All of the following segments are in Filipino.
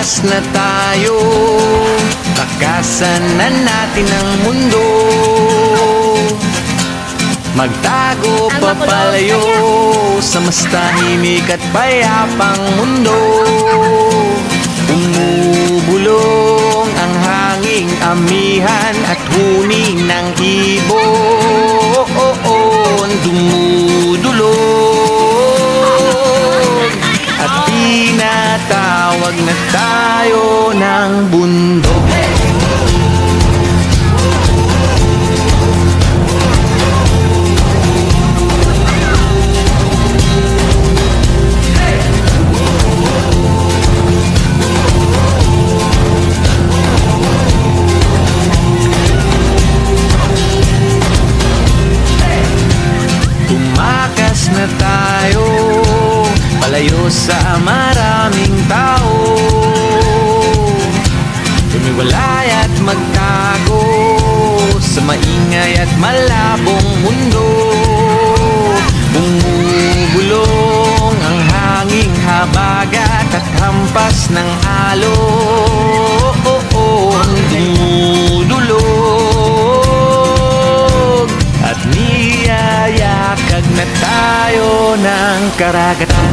Tumakas na tayo, takasan na natin ang mundo. Magtago papalayo sa mas tahimik at payapang mundo. Umubulong ang hanging amihan at huni ng ibon. Dumudulog at tinatawag na tayo ng bundok. Tumakas na tayo, palayo sa maraming tao. Tumiwalay at magtago sa maingay at malabong mundo. Bumubulong ang hanging habagat at hampas ng alon. Dumudulog at niyayakag na tayo ng karagatan.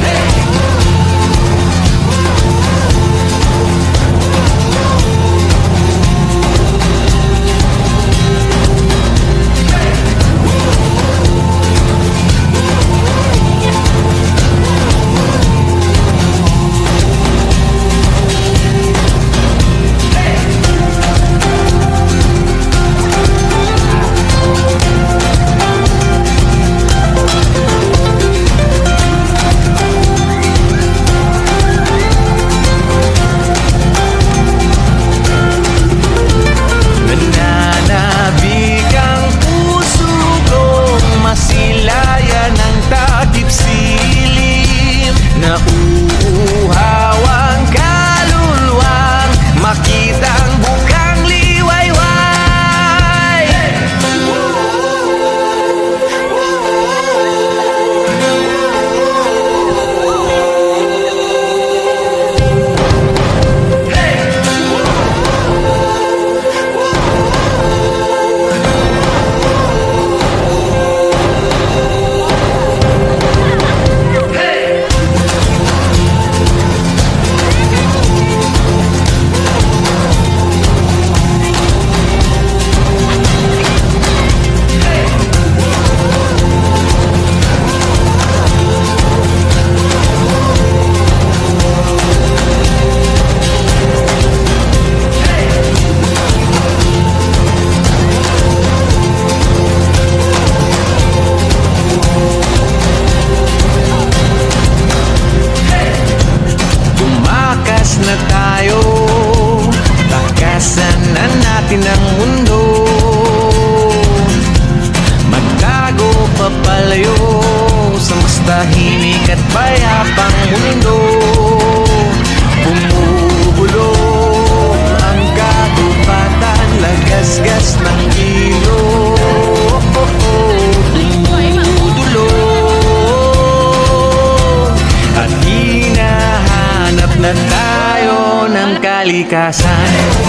Nauuhawang kaluluwang makita ang bukang liwayway. Na tayo, takasan na natin ang mundo. Magtago papalayo sa mas tahimik at payapang mundo. Bumubulong ang kagubatan, lagasgas ng ilog. Dumudulog at hinahanap na tayo ng kalikasan.